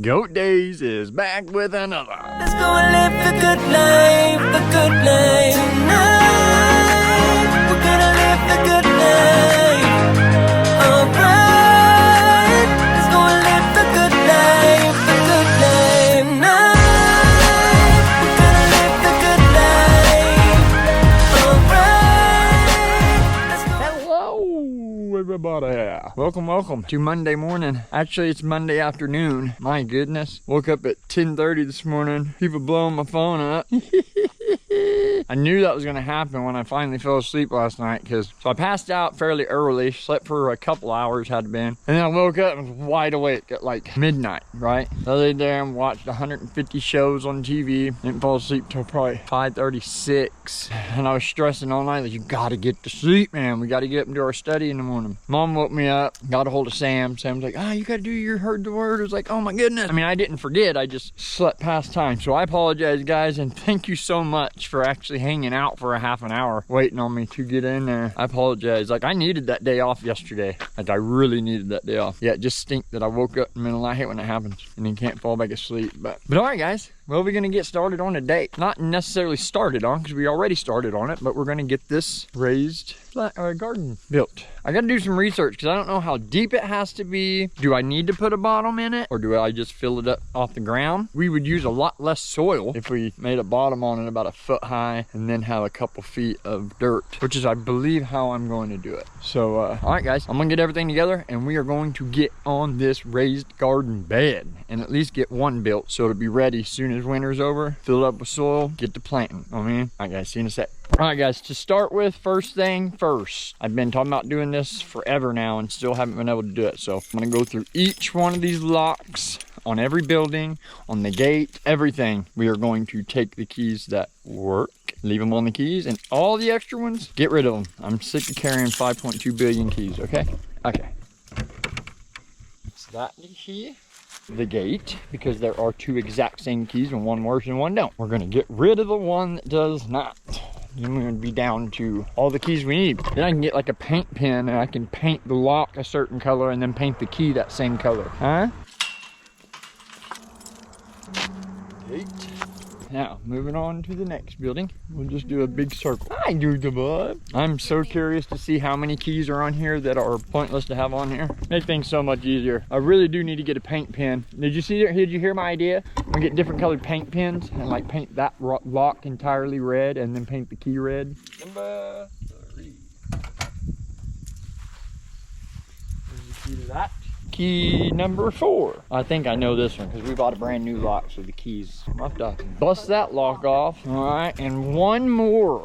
Goat Days is back with another. Let's go and live the good life, the good life tonight. We're gonna live the good life. Alright. Let's go and live the good life, the good life tonight. We're gonna live the good life. Alright. Let's go. Hello, everybody. Welcome to Monday morning. Actually, it's Monday afternoon. My goodness. Woke up at 10:30 this morning. People blowing my phone up. I knew that was going to happen when I finally fell asleep last night, so I passed out fairly early, slept for a couple hours, had to been, and then I woke up and was wide awake at like midnight, right? I laid there and watched 150 shows on TV, didn't fall asleep till probably 5:36, and I was stressing all night, like, you gotta get to sleep, man. We gotta get up and do our study in the morning. Mom woke me up, got a hold of Sam. Sam's like, you gotta do your heard the word. I was like, oh my goodness. I mean, I didn't forget, I just slept past time. So I apologize, guys, and thank you so much for actually hanging out for a half an hour waiting on me to get in there. I apologize. Like, I needed that day off yesterday. Like, I really needed that day off. Yeah, it just stinks that I woke up in the middle. I hate when that happens and then can't fall back asleep. But all right, guys. Well, we're going to get started on today. Not necessarily started on, because we already started on it, but we're going to get this raised garden built. I got to do some research because I don't know how deep it has to be. Do I need to put a bottom in it, or do I just fill it up off the ground? We would use a lot less soil if we made a bottom on it about a foot high and then have a couple feet of dirt, which is, I believe, how I'm going to do it. So, all right, guys, I'm going to get everything together and we are going to get on this raised garden bed and at least get one built so it'll be ready as soon as winter's over. Fill it up with soil, get to planting. All right, guys, see you in a sec. All right, guys, to start with, first thing first. I've been talking about doing this forever now and still haven't been able to do it. So I'm gonna go through each one of these locks on every building, on the gate, everything. We are going to take the keys that work, leave them on the keys, and all the extra ones, get rid of them. I'm sick of carrying 5.2 billion keys, okay? Okay. So that here. The gate, because there are two exact same keys and one works and one don't. We're gonna get rid of the one that does not. Then we're gonna be down to all the keys we need. Then I can get like a paint pen and I can paint the lock a certain color and then paint the key that same color. Huh? Gate. Now, moving on to the next building. We'll just do a big circle. Hi, Doodlebud. I'm so curious to see how many keys are on here that are pointless to have on here. Make things so much easier. I really do need to get a paint pen. Did you see that? Did you hear my idea? I'm gonna get different colored paint pens and like paint that lock entirely red and then paint the key red. Number 3. There's the key to that. Key number 4. I think I know this one because we bought a brand new lock, so the keys. I have to bust that lock off. All right, and one more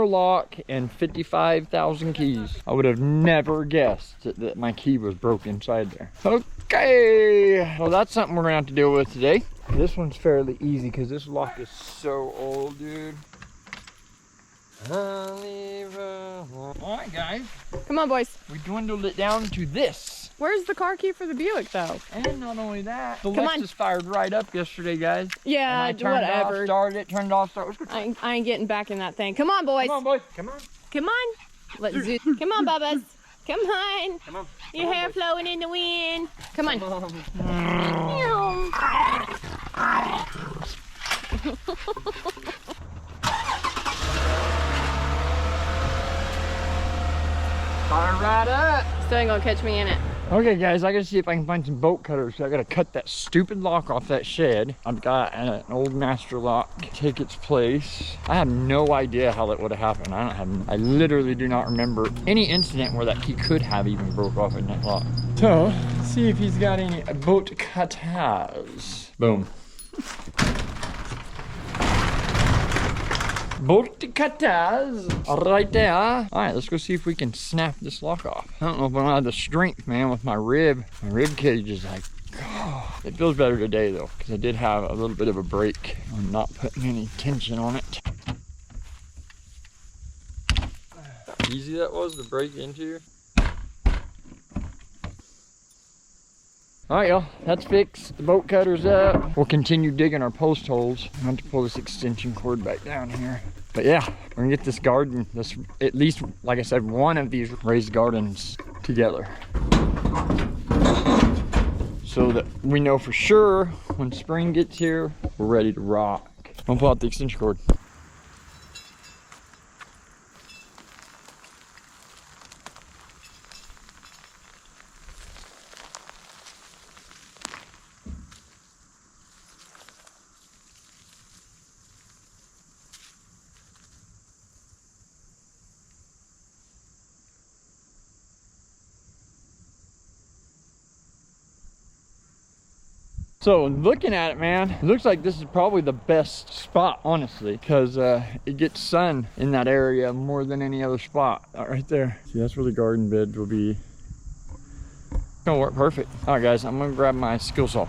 lock and 55,000 keys. I would have never guessed that my key was broke inside there. Okay, well, that's something we're gonna have to deal with today. This one's fairly easy because this lock is so old, dude. All right, guys. Come on, boys. We dwindled it down to this. Where's the car key for the Buick, though? And not only that, the Come Lexus fired right up yesterday, guys. Yeah, and I turned whatever. it off, started it, turned it off, started it. I ain't getting back in that thing. Come on, boys. Come on, boys. Come on. Come on. Let's do. Come on, Bubba's. Come on. Come on. Your hair flowing in the wind. Come on. Fire right up. Still ain't gonna catch me in it. Okay, guys, I gotta see if I can find some bolt cutters. I gotta cut that stupid lock off that shed. I've got an old master lock take its place. I have no idea how that would have happened. I literally do not remember any incident where that key could have even broke off in that lock. So, let's see if he's got any bolt cutters. Boom. Bolt cutters right there. All right, let's go see if we can snap this lock off. I don't know if I have the strength, man, with my rib. My rib cage is like, oh. It feels better today though, because I did have a little bit of a break on not putting any tension on it. Easy that was to break into. All right, y'all, that's fixed. The bolt cutter's up. We'll continue digging our post holes. I'm going to pull this extension cord back down here. But yeah, we're gonna get this garden, at least, like I said, one of these raised gardens together. so that we know for sure when spring gets here, we're ready to rock. I'll pull out the extension cord. So looking at it, man, it looks like this is probably the best spot, honestly, because it gets sun in that area more than any other spot. Right there. See, that's where the garden bed will be. It's gonna work perfect. All right, guys, I'm gonna grab my skill saw.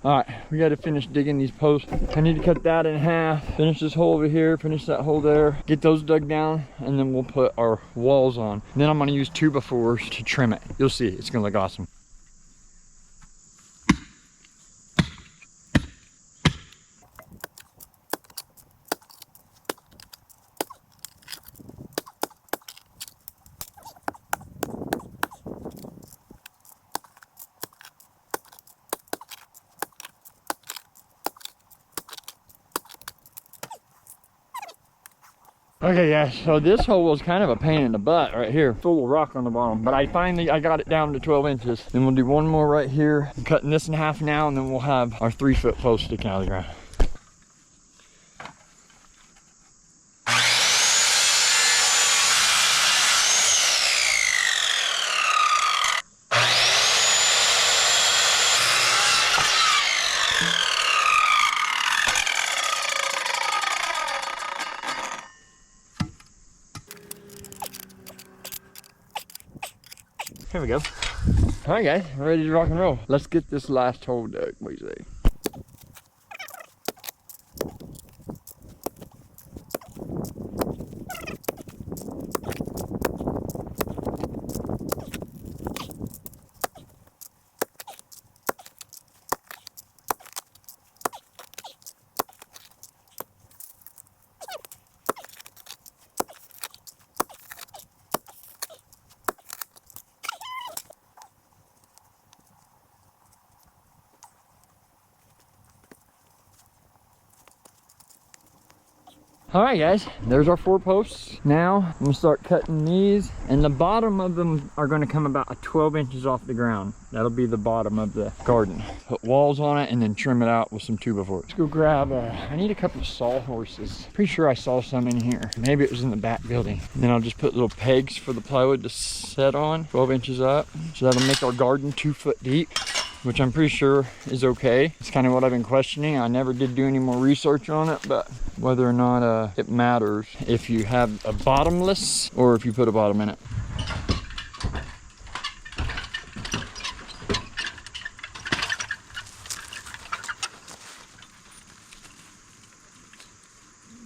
All right, we got to finish digging these posts. I need to cut that in half, finish this hole over here, finish that hole there, get those dug down, and then we'll put our walls on. And then I'm gonna use 2x4s to trim it. You'll see, it's gonna look awesome. Okay, yeah, so this hole was kind of a pain in the butt right here, full of rock on the bottom, but I got it down to 12 inches. Then we'll do one more right here. I'm cutting this in half now, and then we'll have our 3-foot post sticking out of the ground. Here we go. All right, guys, we're ready to rock and roll. Let's get this last hole dug, what do you say? All right, guys, there's our 4 posts. Now I'm gonna start cutting these, and the bottom of them are gonna come about 12 inches off the ground. That'll be the bottom of the garden. Put walls on it and then trim it out with some 2x4. Let's go grab, I need a couple of sawhorses. Pretty sure I saw some in here. Maybe it was in the back building. And then I'll just put little pegs for the plywood to set on, 12 inches up. So that'll make our garden 2 foot deep, which I'm pretty sure is okay. It's kind of what I've been questioning. I never did do any more research on it, but whether or not it matters if you have a bottomless or if you put a bottom in it.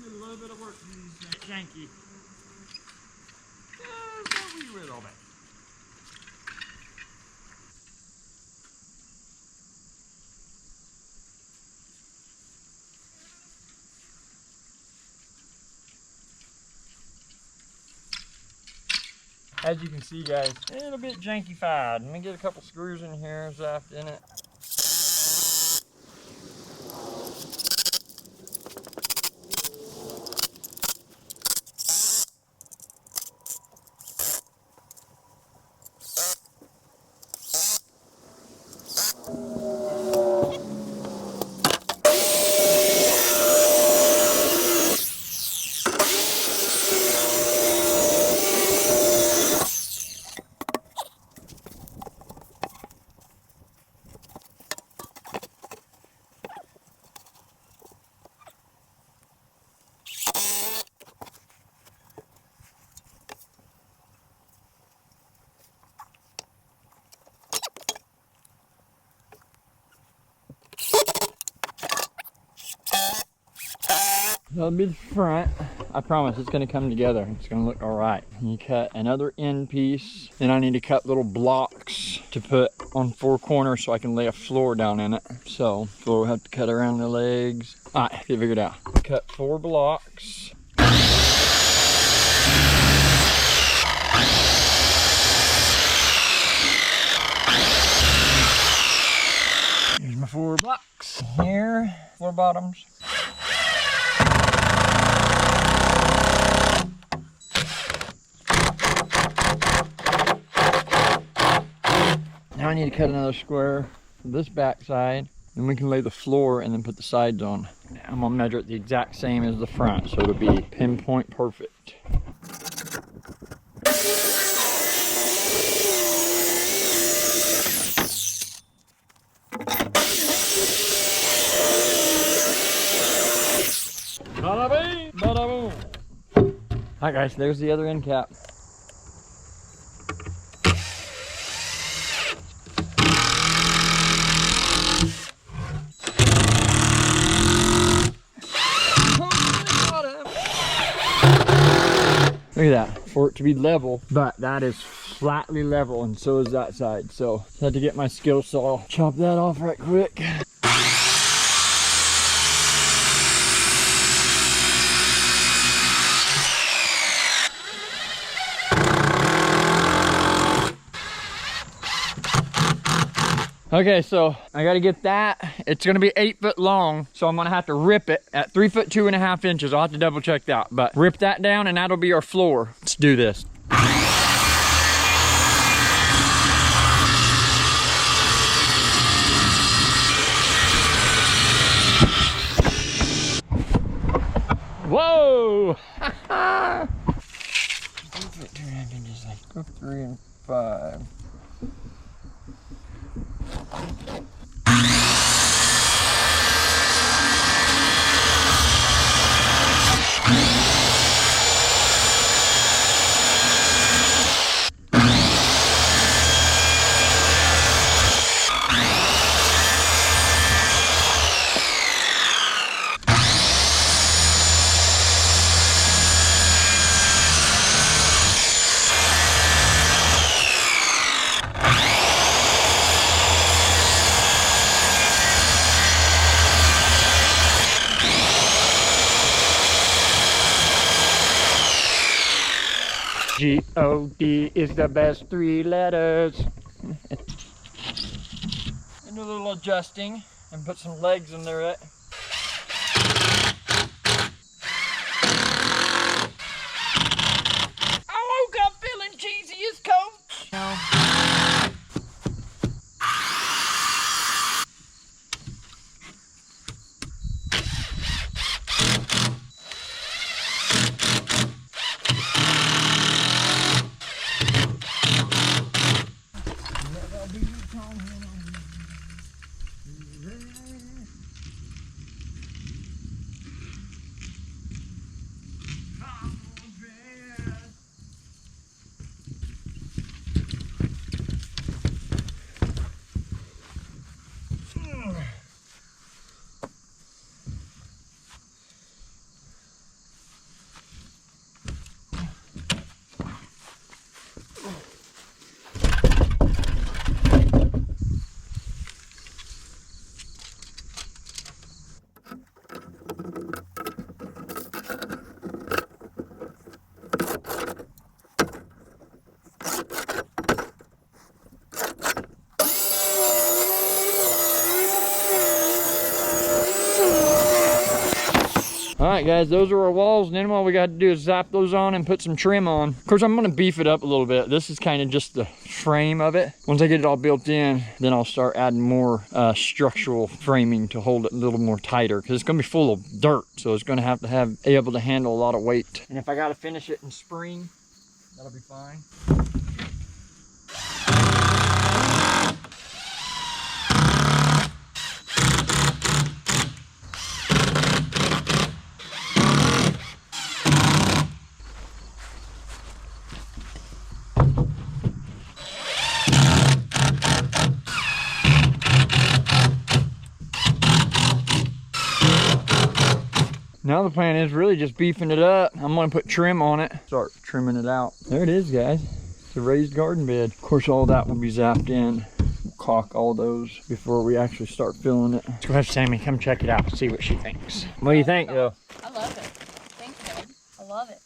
Did a little bit of work to use that janky. What were you with all that? As you can see, guys, a little bit janky-fied. Let me get a couple screws in here, zapped in it. That'll be the front. I promise it's gonna come together. It's gonna look all right. You cut another end piece. Then I need to cut little blocks to put on 4 corners so I can lay a floor down in it. So floor will have to cut around the legs. All right, get it figured out. Cut 4 blocks. Here's my 4 blocks. Here, 4 bottoms. Now I need to cut another square for this back side. Then we can lay the floor and then put the sides on. I'm gonna measure it the exact same as the front, so it'll be pinpoint perfect. Bada bing, bada boom. Alright guys, there's the other end cap. Look at that, for it to be level, but that is flatly level and so is that side. So I had to get my skill saw, chop that off right quick. Okay, so I gotta get that. It's gonna be 8 foot long, so I'm gonna have to rip it at 3 foot 2.5 inches. I'll have to double check that, but rip that down and that'll be our floor. Let's do this. Whoa! 3 foot 2.5 inches, like 3 and 5. G-O-D is the best 3 letters. And a little adjusting and put some legs in there. I woke up feeling cheesy as coach. No. Alright guys, those are our walls, and then all we got to do is zap those on and put some trim on. Of course, I'm going to beef it up a little bit. This is kind of just the frame of it. Once I get it all built in, then I'll start adding more structural framing to hold it a little more tighter, because it's going to be full of dirt, so it's going to have able to handle a lot of weight. And if I got to finish it in spring, that'll be fine. Now the plan is really just beefing it up. I'm gonna put trim on it, start trimming it out. There it is, guys. It's a raised garden bed. Of course, all that will be zapped in. We'll caulk all those before we actually start filling it. Let's go have Sammy come check it out and see what she thinks. What do you think, though? I love it. Thanks, babe. I love it.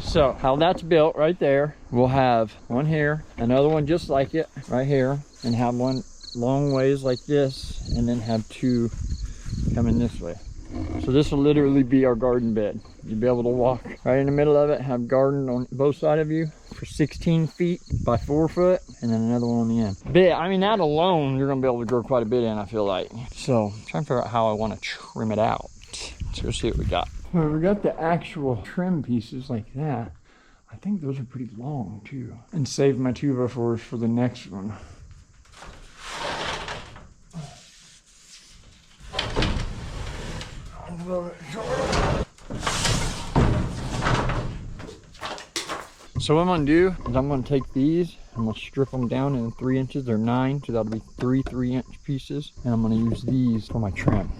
So how that's built right there, we'll have one here, another one just like it right here, and have one long ways like this, and then have two coming this way. So this will literally be our garden bed. You'll be able to walk right in the middle of it, have garden on both sides of you for 16 feet by 4 foot, and then another one on the end. But I mean, that alone, you're gonna be able to grow quite a bit in, I feel like. So I'm trying to figure out how I want to trim it out. Let's go see what we got. Well, we got the actual trim pieces like that. I think those are pretty long too. And save my 2x4s for the next one. So what I'm gonna do is I'm gonna take these, I'm gonna strip them down in 3 inches. They're 9, so that'll be 3 3-inch pieces. And I'm gonna use these for my trim.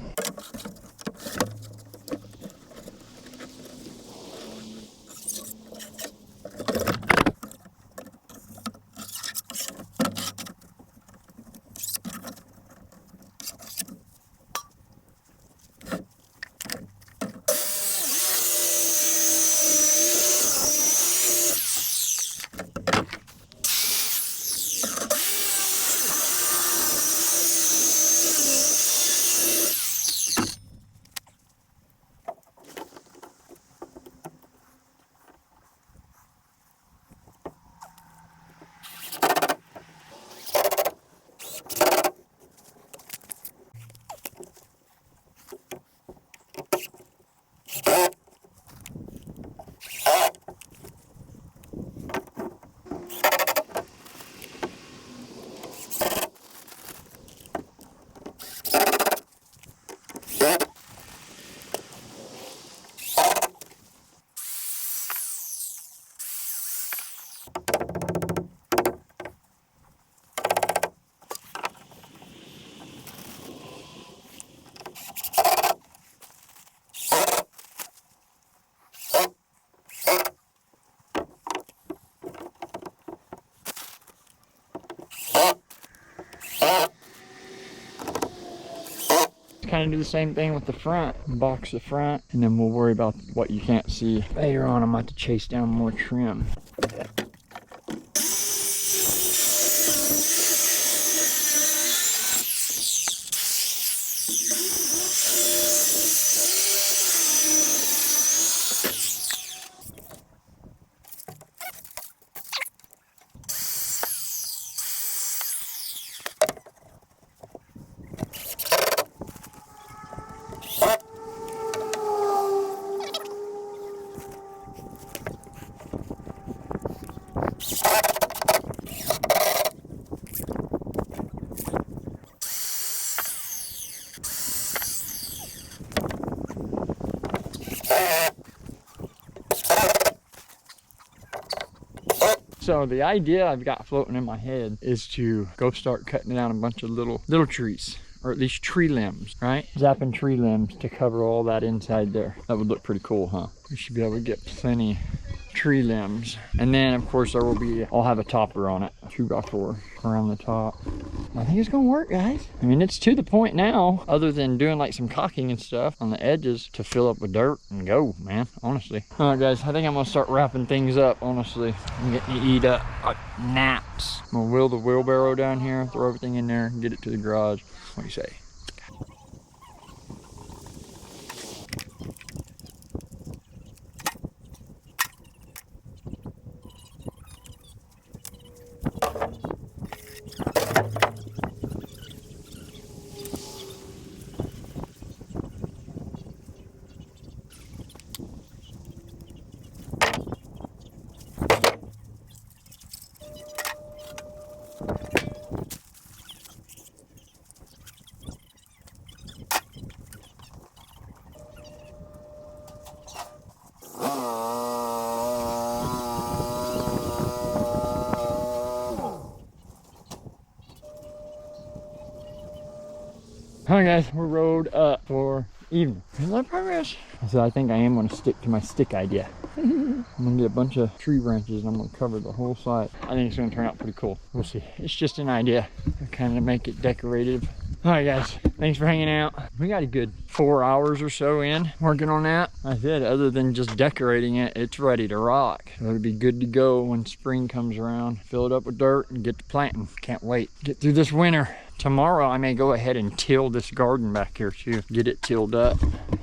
Kind of do the same thing with the front, box the front, and then we'll worry about what you can't see later on. I'm going to have to chase down more trim. So the idea I've got floating in my head is to go start cutting down a bunch of little trees, or at least tree limbs, right? Zapping tree limbs to cover all that inside there. That would look pretty cool, huh? We should be able to get plenty tree limbs. And then of course I'll have a topper on it, a 2x4 around the top. I think it's gonna work, guys. I mean, it's to the point now, other than doing like some caulking and stuff on the edges to fill up with dirt and go, man, honestly. All right, guys, I think I'm gonna start wrapping things up, honestly. I'm getting to eat up like naps. I'm gonna wheel the wheelbarrow down here, throw everything in there, and get it to the garage. What do you say? All right, guys, we're rolled up for evening. There's a lot of progress. So I think I am going to stick to my stick idea. I'm going to get a bunch of tree branches and I'm going to cover the whole side. I think it's going to turn out pretty cool. We'll see. It's just an idea to kind of make it decorative. All right, guys, thanks for hanging out. We got a good 4 hours or so in working on that. I said, other than just decorating it, it's ready to rock. It'll be good to go when spring comes around. Fill it up with dirt and get to planting. Can't wait. Get through this winter. Tomorrow I may go ahead and till this garden back here too. Get it tilled up.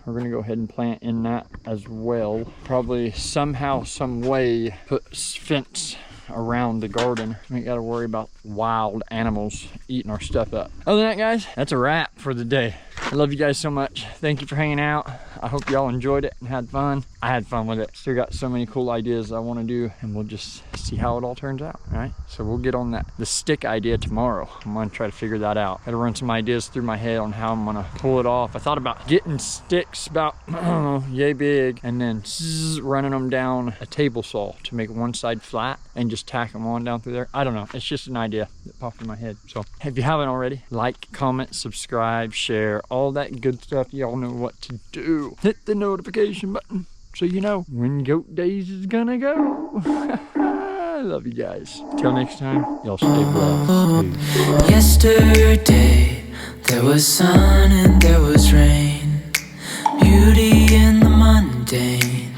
We're gonna go ahead and plant in that as well. Probably somehow, some way, put fence around the garden. We ain't gotta worry about wild animals eating our stuff up. Other than that, guys, that's a wrap for the day. I love you guys so much. Thank you for hanging out. I hope y'all enjoyed it and had fun. I had fun with it. Still got so many cool ideas I want to do, and we'll just see how it all turns out, all right? So we'll get on the stick idea tomorrow. I'm gonna try to figure that out. Gotta run some ideas through my head on how I'm gonna pull it off. I thought about getting sticks about, I don't know, yay big, and then running them down a table saw to make one side flat and just tack them on down through there. I don't know. It's just an idea that popped in my head. So if you haven't already, like, comment, subscribe, share, all that good stuff. Y'all know what to do. Hit the notification button so you know when Goat Days is gonna go. I love you guys. Till next time, y'all stay blessed. Peace. Yesterday, there was sun and there was rain. Beauty in the mundane.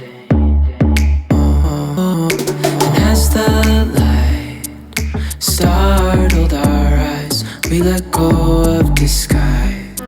And as the light startled our eyes, we let go of disguise.